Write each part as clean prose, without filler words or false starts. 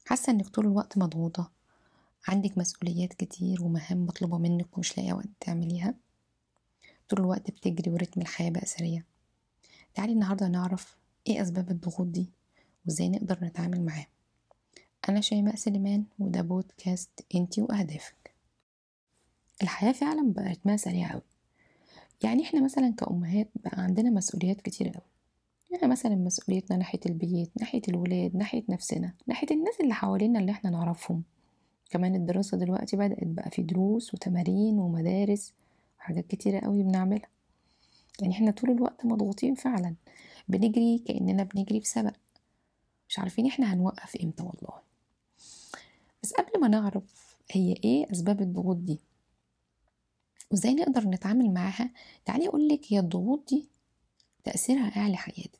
حاسة انك طول الوقت مضغوطة، عندك مسؤوليات كتير ومهام مطلوبة منك ومش لاقية وقت تعمليها. طول الوقت بتجري ورتم الحياة بقى سريع. تعالي النهاردة نعرف ايه اسباب الضغوط دي وازاي نقدر نتعامل معاها. انا شيماء سليمان وده بودكاست انتي واهدافك. الحياة فعلا بقى رتمها سريع قوي. يعني احنا مثلا كأمهات بقى عندنا مسؤوليات كتير قوي. يعني مثلا مسؤوليتنا ناحية البيت، ناحية الولاد، ناحية نفسنا، ناحية الناس اللي حوالينا اللي احنا نعرفهم. كمان الدراسة دلوقتي بدأت بقى في دروس وتمارين ومدارس وحاجات كتيرة قوي بنعملها. يعني احنا طول الوقت مضغوطين فعلا، بنجري كأننا بنجري في سبق، مش عارفين احنا هنوقف امتى والله. بس قبل ما نعرف هي ايه اسباب الضغوط دي وازاي نقدر نتعامل معاها، تعالي اقولك هي الضغوط دي تأثيرها ايه على حياتك.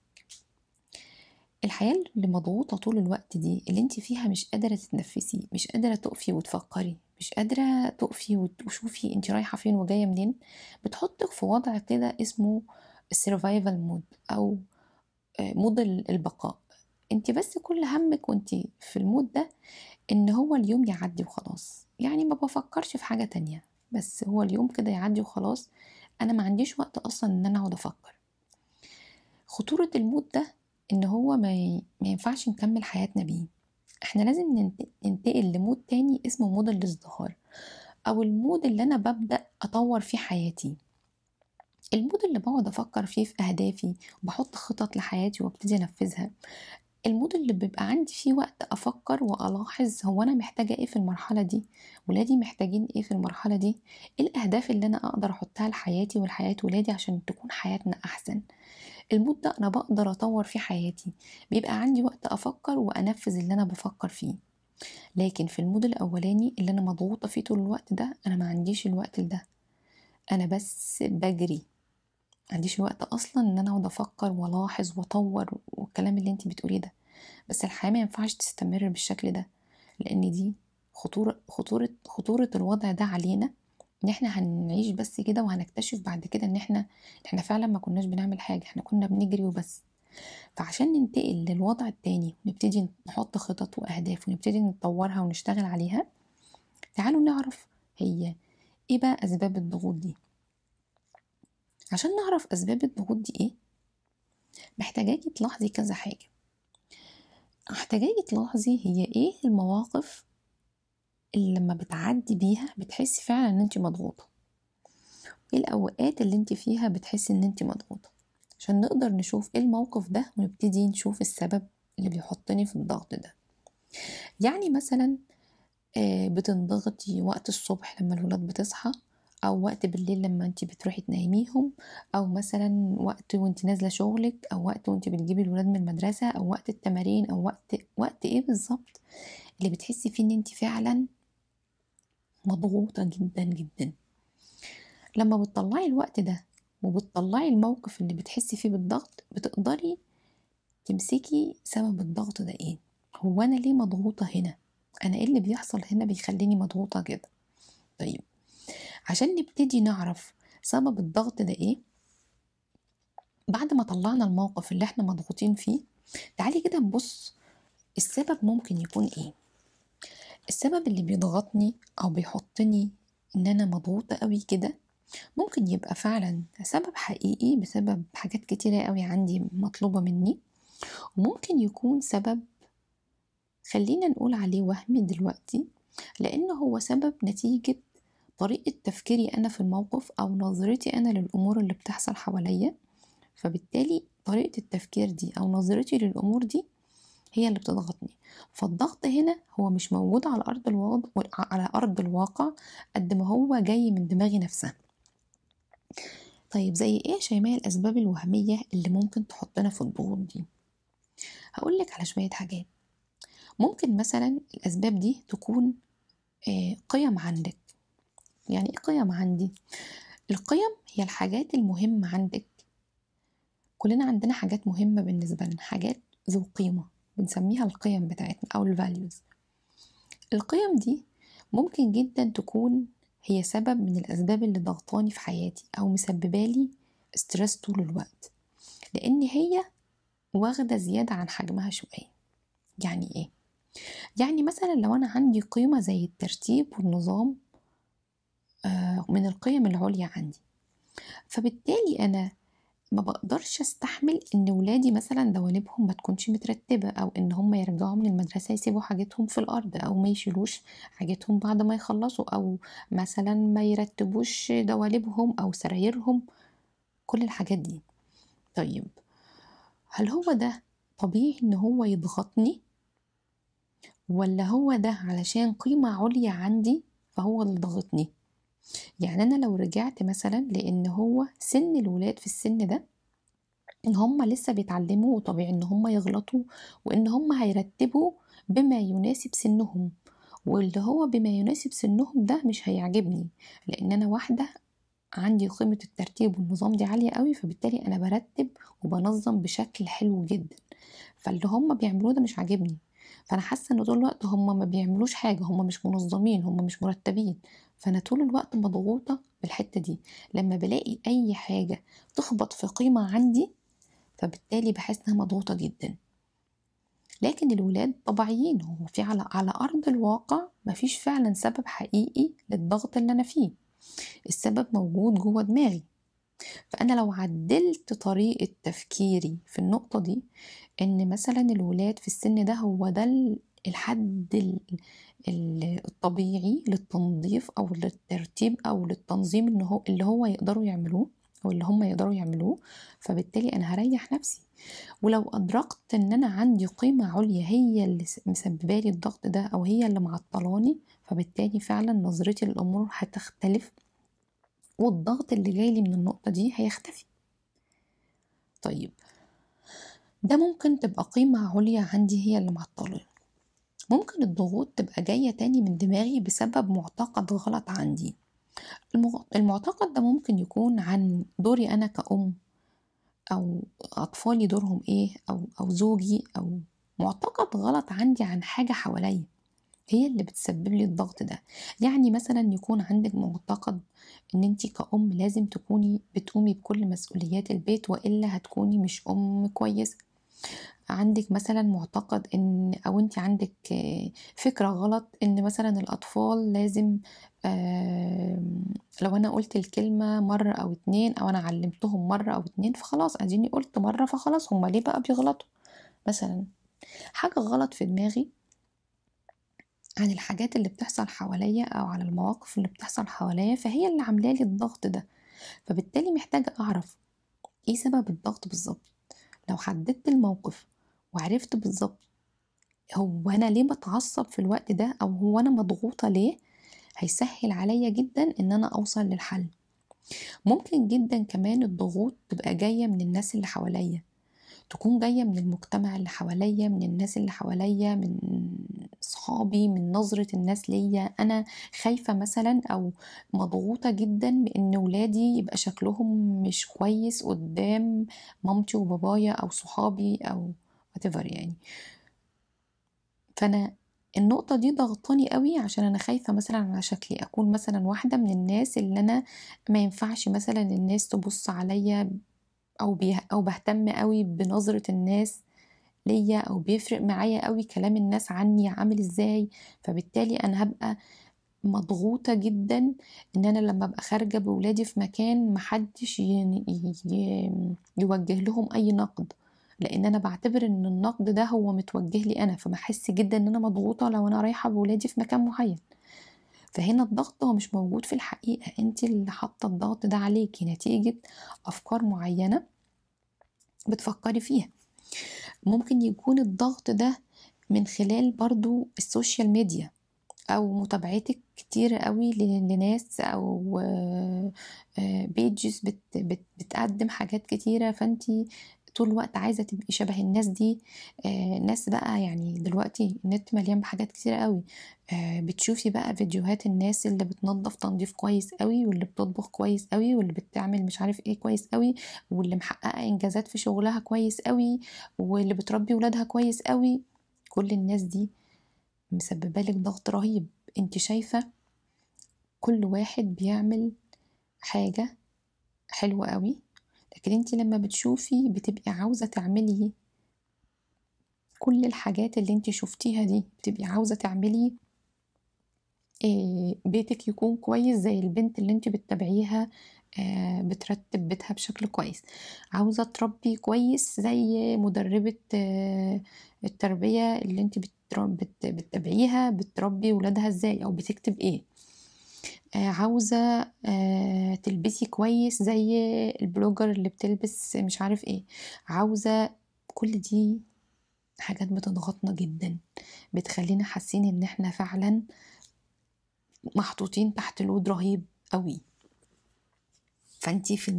الحياة اللي مضغوطة طول الوقت دي اللي انت فيها مش قادرة تتنفسي، مش قادرة تقفي وتفكري، مش قادرة تقفي وتشوفي انت رايحة فين وجاية منين، بتحطك في وضع كده اسمه السيرفايفل مود او مود البقاء. انت بس كل همك وانت في المود ده ان هو اليوم يعدي وخلاص، يعني ما بفكرش في حاجة تانية، بس هو اليوم كده يعدي وخلاص. انا ما عنديش وقت اصلا ان انا اقعد افكر. خطورة المود ده ان هو ما ينفعش نكمل حياتنا بيه. احنا لازم ننتقل لمود تاني اسمه مود الازدهار، او المود اللي انا ببدأ اطور فيه حياتي. المود اللي بقعد افكر فيه في اهدافي وبحط خطط لحياتي وابتدي انفذها. المود اللي بيبقى عندي فيه وقت افكر والاحظ هو انا محتاجة ايه في المرحلة دي، ولادي محتاجين ايه في المرحلة دي، ايه الاهداف اللي انا اقدر احطها لحياتي ولحياة ولادي عشان تكون حياتنا احسن. المود ده انا بقدر اطور فيه حياتي، بيبقى عندي وقت افكر وانفذ اللي انا بفكر فيه. لكن في المود الاولاني اللي انا مضغوطة فيه طول الوقت ده انا ما عنديش الوقت ده. انا بس بجري، ما عنديش وقت اصلا ان انا اقعد افكر والاحظ واطور والكلام اللي انتي بتقوليه ده. بس الحياة ما ينفعش تستمر بالشكل ده، لان دي خطورة الوضع ده علينا. ان احنا هنعيش بس كده وهنكتشف بعد كده ان احنا فعلا ما كناش بنعمل حاجة، احنا كنا بنجري وبس. فعشان ننتقل للوضع التاني ونبتدي نحط خطط واهداف ونبتدي نطورها ونشتغل عليها، تعالوا نعرف هي ايه بقى اسباب الضغوط دي. عشان نعرف اسباب الضغوط دي ايه، محتاجاكي تلاحظي كذا حاجة. محتاجاكي تلاحظي هي ايه المواقف اللي لما بتعدي بيها بتحسي فعلا ان انت مضغوطة، ايه الاوقات اللي انت فيها بتحسي ان انت مضغوطة، عشان نقدر نشوف ايه الموقف ده ونبتدي نشوف السبب اللي بيحطني في الضغط ده. يعني مثلا بتنضغطي وقت الصبح لما الولاد بتصحى، او وقت بالليل لما انت بتروحي تنيميهم، او مثلا وقت وانت نازله شغلك، او وقت وانت بتجيبي الولاد من المدرسه، او وقت التمارين، او وقت ايه بالظبط اللي بتحسي فيه ان انت فعلا مضغوطه جدا جدا. لما بتطلعي الوقت ده وبتطلعي الموقف اللي بتحسي فيه بالضغط، بتقدري تمسكي سبب الضغط ده ايه. هو انا ليه مضغوطه هنا؟ انا ايه اللي بيحصل هنا بيخليني مضغوطه كده؟ طيب، عشان نبتدي نعرف سبب الضغط ده ايه، بعد ما طلعنا الموقف اللي احنا مضغوطين فيه، تعالي كده نبص السبب ممكن يكون ايه. السبب اللي بيضغطني او بيحطني ان انا مضغوطة قوي كده ممكن يبقى فعلا سبب حقيقي بسبب حاجات كتيرة قوي عندي مطلوبة مني، وممكن يكون سبب خلينا نقول عليه وهمي دلوقتي، لأنه هو سبب نتيجة طريقة تفكيري أنا في الموقف أو نظرتي أنا للأمور اللي بتحصل حواليا. فبالتالي طريقة التفكير دي أو نظرتي للأمور دي هي اللي بتضغطني. فالضغط هنا هو مش موجود على أرض الواقع قد ما هو جاي من دماغي نفسها. طيب زي إيه يا شيماء الأسباب الوهمية اللي ممكن تحطنا في الضغوط دي؟ هقولك على شوية حاجات. ممكن مثلا الأسباب دي تكون قيم عندك. يعني إيه قيم عندي؟ القيم هي الحاجات المهمة عندك. كلنا عندنا حاجات مهمة بالنسبة لنا، حاجات ذو قيمة بنسميها القيم بتاعتنا أو الفاليوز. القيم دي ممكن جدا تكون هي سبب من الأسباب اللي ضغطاني في حياتي أو مسببالي ستريس طول الوقت، لأن هي واخدة زيادة عن حجمها شوية. يعني إيه؟ يعني مثلا لو أنا عندي قيمة زي الترتيب والنظام من القيم العليا عندي، فبالتالي أنا ما بقدرش استحمل ان ولادي مثلا دواليبهم ما تكونش مترتبة، او ان هم يرجعوا من المدرسة يسيبوا حاجتهم في الارض، او ما يشيلوش حاجتهم بعد ما يخلصوا، او مثلا ما يرتبوش دواليبهم او سرايرهم، كل الحاجات دي. طيب هل هو ده طبيعي ان هو يضغطني، ولا هو ده علشان قيمة عليا عندي فهو اللي ضغطني؟ يعني انا لو رجعت مثلا لان هو سن الولاد في السن ده ان هم لسه بيتعلموا وطبيعي ان هم يغلطوا، وان هم هيرتبوا بما يناسب سنهم، واللي هو بما يناسب سنهم ده مش هيعجبني، لان انا واحدة عندي قيمة الترتيب والنظام دي عالية قوي، فبالتالي انا برتب وبنظم بشكل حلو جدا، فاللي هم بيعملوه ده مش عاجبني، فانا حاسة ان طول الوقت هم ما بيعملوش حاجة، هم مش منظمين، هم مش مرتبين، فانا طول الوقت مضغوطة بالحتة دي. لما بلاقي اي حاجة تخبط في قيمة عندي، فبالتالي بحس انها مضغوطة جدا. لكن الولاد طبيعيين، هو في على ارض الواقع مفيش فعلا سبب حقيقي للضغط اللي انا فيه، السبب موجود جوه دماغي. فانا لو عدلت طريقة تفكيري في النقطة دي، ان مثلا الولاد في السن ده هو ده الحد الطبيعي للتنظيف او للترتيب او للتنظيم، ان هو اللي هو يقدروا يعملوه او اللي هم يقدروا يعملوه، فبالتالي انا هريح نفسي. ولو أدركت إن أنا عندي قيمة عليا هي اللي مسببة لي الضغط ده، أو هي اللي معطلاني، فبالتالي فعلا نظرتي للأمور هتختلف، والضغط اللي جايلي من النقطة دي هيختفي. طيب ده ممكن تبقى قيمة عليا عندي هي اللي معطلاني. ممكن الضغوط تبقى جاية تاني من دماغي بسبب معتقد غلط عندي. المعتقد ده ممكن يكون عن دوري أنا كأم، او اطفالي دورهم ايه، او زوجي، او معتقد غلط عندي عن حاجة حواليا هي اللي بتسبب لي الضغط ده. يعني مثلا يكون عندك معتقد ان انتي كأم لازم تكوني بتقومي بكل مسؤوليات البيت، والا هتكوني مش ام كويس. عندك مثلا معتقد ان، او انت عندك فكرة غلط ان مثلا الاطفال لازم، لو انا قلت الكلمة مرة او اتنين، او انا علمتهم مرة او اتنين، فخلاص اديني قلت مرة فخلاص هما ليه بقى بيغلطوا. مثلا حاجة غلط في دماغي عن الحاجات اللي بتحصل حواليا، او على المواقف اللي بتحصل حواليا، فهي اللي عاملة لي الضغط ده. فبالتالي محتاجة اعرف ايه سبب الضغط بالظبط. لو حددت الموقف وعرفت بالظبط هو انا ليه بتعصب في الوقت ده، او هو انا مضغوطة ليه، هيسهل عليا جدا ان انا اوصل للحل. ممكن جدا كمان الضغوط تبقى جاية من الناس اللي حواليا، تكون جاية من المجتمع اللي حواليا، من الناس اللي حواليا، من صحابي، من نظرة الناس ليا انا. خايفة مثلا او مضغوطة جدا بان ولادي يبقى شكلهم مش كويس قدام مامتي وبابايا او صحابي او whatever يعني. فانا النقطة دي ضغطاني قوي، عشان انا خايفة مثلا على شكلي، اكون مثلا واحدة من الناس اللي انا ما ينفعش مثلا الناس تبص عليا، او بهتم قوي بنظرة الناس ليا، او بيفرق معايا قوي كلام الناس عني عامل ازاي. فبالتالي انا هبقى مضغوطة جدا ان انا لما ابقى خارجة بولادي في مكان محدش يوجه لهم اي نقد، لان انا بعتبر ان النقد ده هو متوجه لي انا، فبحس جدا ان انا مضغوطة لو انا رايحة بولادي في مكان معين. فهنا الضغط هو مش موجود في الحقيقة، انت اللي حاطة الضغط ده عليكي نتيجة افكار معينة بتفكري فيها. ممكن يكون الضغط ده من خلال برضو السوشيال ميديا، او متابعتك كتير قوي لناس، او بيجز بتقدم حاجات كتيرة، فانتي طول الوقت عايزة تبقي شبه الناس دي. ناس بقى يعني دلوقتي النت مليان بحاجات كتيرة قوي. بتشوفي بقى فيديوهات الناس اللي بتنظف تنظيف كويس قوي، واللي بتطبخ كويس قوي، واللي بتعمل مش عارف ايه كويس قوي، واللي محققة انجازات في شغلها كويس قوي، واللي بتربي ولادها كويس قوي. كل الناس دي مسببة لك ضغط رهيب. انت شايفة كل واحد بيعمل حاجة حلوة قوي، لكن انت لما بتشوفي بتبقي عاوزة تعملي كل الحاجات اللي انت شفتيها دي بتبقي عاوزة تعملي بيتك يكون كويس زي البنت اللي انت بتتابعيها بترتب بيتها بشكل كويس. عاوزة تربي كويس زي مدربة التربية اللي انت بتتابعيها بتربي ولادها ازاي او بتكتب ايه. عاوزة تلبسي كويس زي البلوجر اللي بتلبس مش عارف ايه. عاوزة كل دي حاجات بتضغطنا جدا، بتخلينا حاسين ان احنا فعلا محطوطين تحت لود رهيب قوي. فانتي في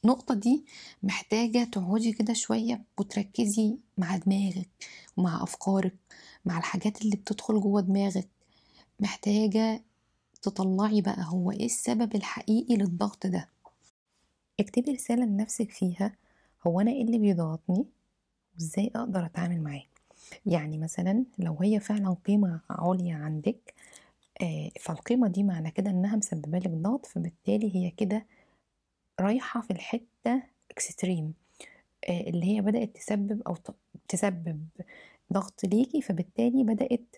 النقطة دي محتاجة تقعدي كده شوية وتركزي مع دماغك ومع أفكارك، مع الحاجات اللي بتدخل جوه دماغك. محتاجة تطلعي بقى هو ايه السبب الحقيقي للضغط ده. اكتبي رسالة لنفسك فيها هو أنا ايه اللي بيضغطني وازاي أقدر أتعامل معاه. يعني مثلا لو هي فعلا قيمة عليا عندك، فالقيمة دي معنى كده انها مسببة لك ضغط، فبالتالي هي كده رايحة في الحتة اكستريم اللي هي بدأت تسبب او تسبب ضغط ليكي، فبالتالي بدأت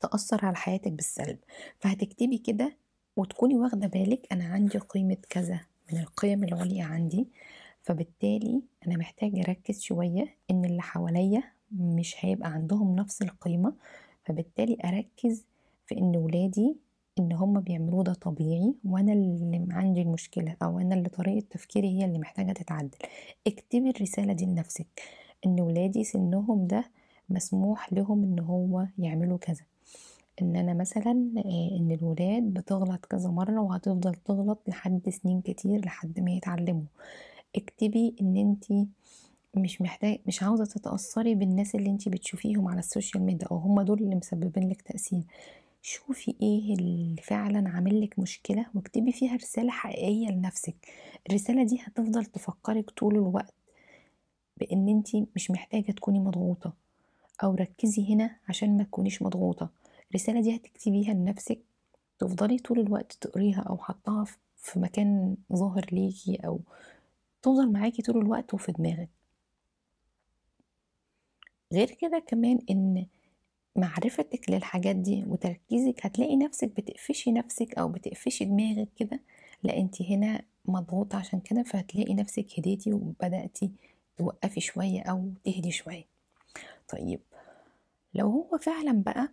تأثر على حياتك بالسلب. فهتكتبي كده وتكوني واخدة بالك انا عندي قيمة كذا من القيم العليا عندي، فبالتالي انا محتاجة اركز شوية ان اللي حواليا مش هيبقى عندهم نفس القيمة، فبالتالي اركز في ان ولادي ان هم بيعملوه ده طبيعي وانا اللي عندي المشكلة او انا اللي طريقة تفكيري هي اللي محتاجة تتعدل. اكتبي الرسالة دي لنفسك ان ولادي سنهم ده مسموح لهم ان هو يعملوا كذا، ان انا مثلا ان الولاد بتغلط كذا مرة وهتفضل تغلط لحد سنين كتير لحد ما يتعلموا. اكتبي ان انتي مش عاوزة تتأثري بالناس اللي انتي بتشوفيهم على السوشيال ميديا او هم دول اللي مسببين لك تأثير. شوفي ايه اللي فعلا عامل لك مشكلة واكتبي فيها رسالة حقيقية لنفسك. الرسالة دي هتفضل تفكرك طول الوقت بان انتي مش محتاجة تكوني مضغوطة، او ركزي هنا عشان ما تكونيش مضغوطة. الرسالة دي هتكتبيها لنفسك تفضلي طول الوقت تقريها او حطها في مكان ظاهر ليكي او تفضل معاكي طول الوقت وفي دماغك. غير كده كمان ان معرفتك للحاجات دي وتركيزك هتلاقي نفسك بتقفشي نفسك او بتقفشي دماغك كده، لا انتي هنا مضغوطة عشان كده، فهتلاقي نفسك هديتي وبدأتي توقفي شوية او تهدي شوية. طيب لو هو فعلا بقى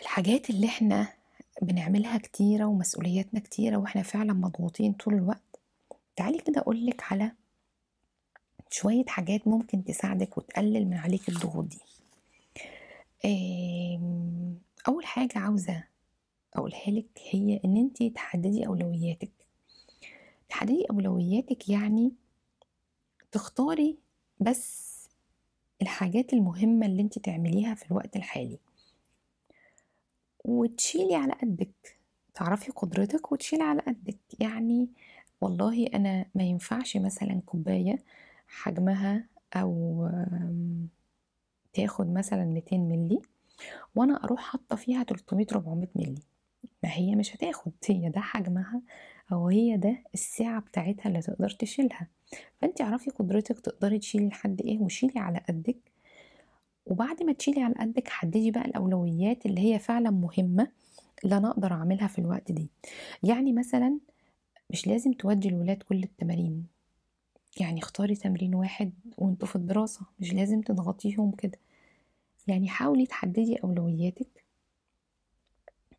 الحاجات اللي احنا بنعملها كتيرة ومسؤولياتنا كتيرة واحنا فعلا مضغوطين طول الوقت، تعالي كده اقولك على شوية حاجات ممكن تساعدك وتقلل من عليك الضغوط دي. اول حاجة عاوزة اقولها لك هي ان انتي تحددي اولوياتك. تحددي اولوياتك يعني تختاري بس الحاجات المهمة اللي انتي تعمليها في الوقت الحالي وتشيلي على قدك، تعرفي قدرتك وتشيلي على قدك. يعني والله انا ما ينفعش مثلا كوباية حجمها او تاخد مثلا 200 ملي وانا اروح حاطه فيها 300 400 ملي، ما هي مش هتاخد، هي ده حجمها او هي ده السعة بتاعتها اللي تقدر تشيلها. فانت اعرفي قدرتك تقدري تشيلي لحد ايه وشيلي على قدك. وبعد ما تشيلي على قدك حددي بقى الاولويات اللي هي فعلا مهمة اللي انا اقدر اعملها في الوقت دي. يعني مثلا مش لازم تودي الولاد كل التمارين، يعني اختاري تمرين واحد وانتوا في الدراسة، مش لازم تضغطيهم كده. يعني حاولي تحددي اولوياتك،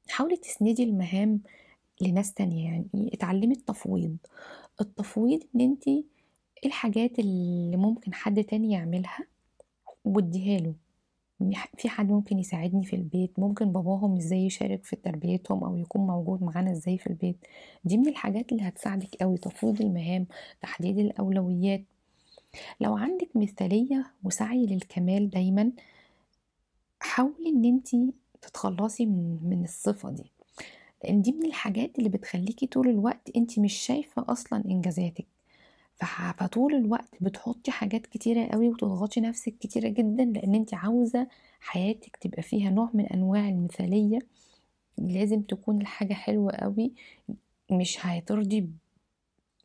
حاولي تسندي المهام لناس تانية. يعني اتعلمي التفويض. التفويض ان انتي ايه الحاجات اللي ممكن حد تاني يعملها واديها له. في حد ممكن يساعدني في البيت، ممكن باباهم ازاي يشارك في تربيتهم او يكون موجود معانا ازاي في البيت. دي من الحاجات اللي هتساعدك قوي، تفويض المهام، تحديد الاولويات. لو عندك مثالية وسعي للكمال دايما، حاولي ان انتي تتخلصي من الصفة دي، لان دي من الحاجات اللي بتخليكي طول الوقت انتي مش شايفة اصلا انجازاتك. فطول الوقت بتحطي حاجات كتيرة قوي وتضغطي نفسك كتيرة جدا لان انت عاوزة حياتك تبقى فيها نوع من انواع المثالية. لازم تكون الحاجة حلوة قوي، مش هترضي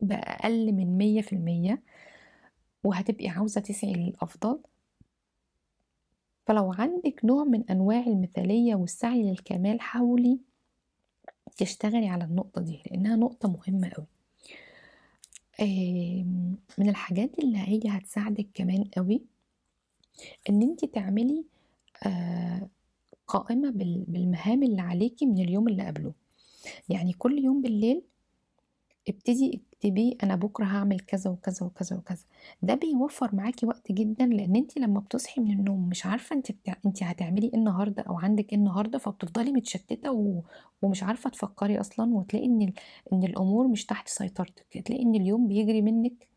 بأقل من 100%، وهتبقي عاوزة تسعي للأفضل. فلو عندك نوع من أنواع المثالية والسعي للكمال حاولي تشتغلي على النقطة دي لأنها نقطة مهمة قوي. من الحاجات اللي هي هتساعدك كمان قوي ان انت تعملي آه، قائمة بالمهام اللي عليكي من اليوم اللي قبله. يعني كل يوم بالليل ابتدي اكتبي انا بكره هعمل كذا وكذا وكذا وكذا. ده بيوفر معاكي وقت جدا لان انت لما بتصحي من النوم مش عارفه انت هتعملي ايه النهارده او عندك ايه النهارده، فبتفضلي متشتته ومش عارفه تفكري اصلا، وتلاقي ان الامور مش تحت سيطرتك، تلاقي ان اليوم بيجري منك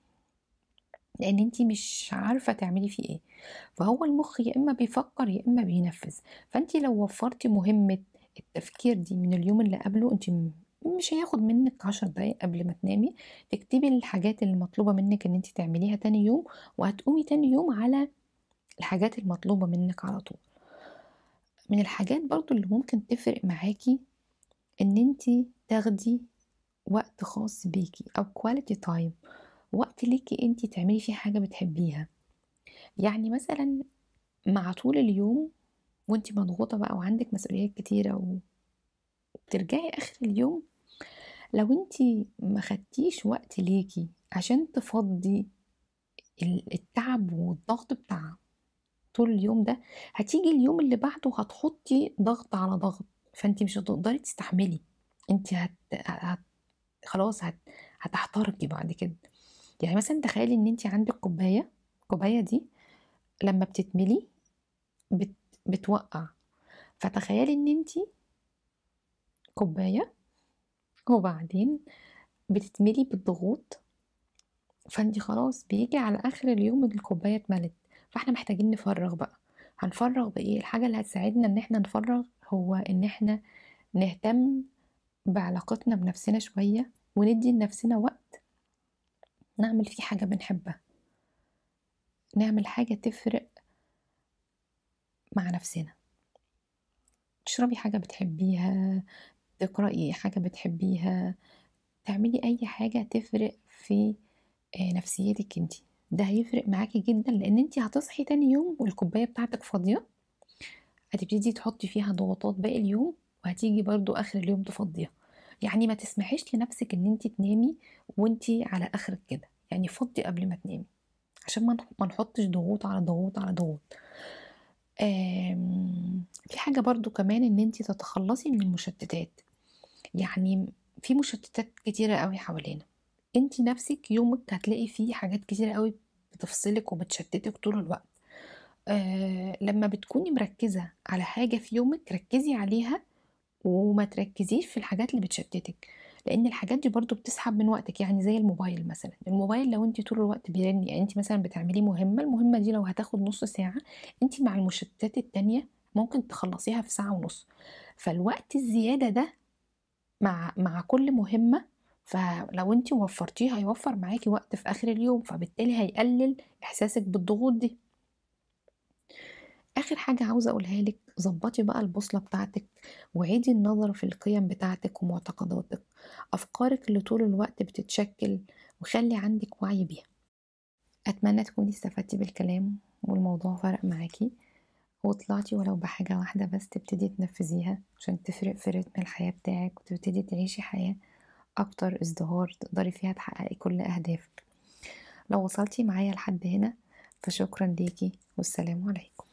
لان انت مش عارفه تعملي فيه ايه. فهو المخ يا اما بيفكر يا اما بينفذ. فانت لو وفرتي مهمه التفكير دي من اليوم اللي قبله، انت مش هياخد منك 10 دقايق قبل ما تنامي تكتبي الحاجات اللي مطلوبه منك ان انت تعمليها تاني يوم، وهتقومي تاني يوم على الحاجات المطلوبه منك على طول. من الحاجات برضو اللي ممكن تفرق معاكي ان انت تاخدي وقت خاص بيكي او كواليتي تايم، وقت ليكي انت تعملي فيه حاجه بتحبيها. يعني مثلا مع طول اليوم وانتي مضغوطة بقى وعندك مسؤوليات كتيرة وبترجعي آخر اليوم، لو انتي ما خدتيش وقت ليكي عشان تفضي التعب والضغط بتاع طول اليوم ده، هتيجي اليوم اللي بعده هتحطي ضغط على ضغط، فانتي مش هتقدري تستحملي. انتي خلاص هتحترقي بعد كده. يعني مثلا تخيلي ان انتي عندك كوباية، الكوباية دي لما بتتملي بت... بتوقع. فتخيلي ان انتي كوباية وبعدين بتتملي بالضغوط، فانتي خلاص بيجي على اخر اليوم الكوباية اتملت. فاحنا محتاجين نفرغ بقى. هنفرغ بايه؟ الحاجة اللي هتساعدنا ان احنا نفرغ هو ان احنا نهتم بعلاقتنا بنفسنا شوية، وندي لنفسنا وقت نعمل فيه حاجة بنحبها، نعمل حاجة تفرق مع نفسنا. تشربي حاجة بتحبيها، تقرأي حاجة بتحبيها، تعملي اي حاجة تفرق في نفسيتك انتي. ده هيفرق معاكي جدا لان انتي هتصحي تاني يوم والكوباية بتاعتك فاضية، هتبتدي تحطي فيها ضغوطات باقي اليوم، وهتيجي برضو اخر اليوم تفضيها. يعني ما تسمحيش لنفسك ان انتي تنامي وانتي على اخرك كده، يعني فضي قبل ما تنامي عشان ما نحطش ضغوط على ضغوط على ضغوط. في حاجة برضو كمان ان انتي تتخلصي من المشتتات. يعني في مشتتات كتيرة قوي حوالينا، انتي نفسك يومك هتلاقي فيه حاجات كتيرة قوي بتفصلك وبتشتتك طول الوقت. لما بتكوني مركزة على حاجة في يومك ركزي عليها وما تركزيش في الحاجات اللي بتشتتك، لان الحاجات دي برضو بتسحب من وقتك. يعني زي الموبايل مثلا، الموبايل لو انت طول الوقت بيرن، يعني انت مثلا بتعملي مهمة، المهمة دي لو هتاخد نص ساعة، انت مع المشتتات التانية ممكن تخلصيها في ساعة ونص. فالوقت الزيادة ده مع كل مهمة، فلو انت وفرتيه هيوفر معاكي وقت في اخر اليوم، فبالتالي هيقلل احساسك بالضغوط دي. اخر حاجة عاوزة اقولها لك، ظبطي بقى البوصلة بتاعتك وعيدي النظر في القيم بتاعتك ومعتقداتك، افكارك اللي طول الوقت بتتشكل، وخلي عندك وعي بيها. اتمنى تكوني استفدتي بالكلام والموضوع فرق معاكي، وطلعتي ولو بحاجة واحدة بس تبتدي تنفذيها عشان تفرق في رتم الحياة بتاعك، وتبتدي تعيشي حياة اكتر ازدهار تقدري فيها تحققي كل اهدافك. لو وصلتي معايا لحد هنا فشكرا ليكي، والسلام عليكم.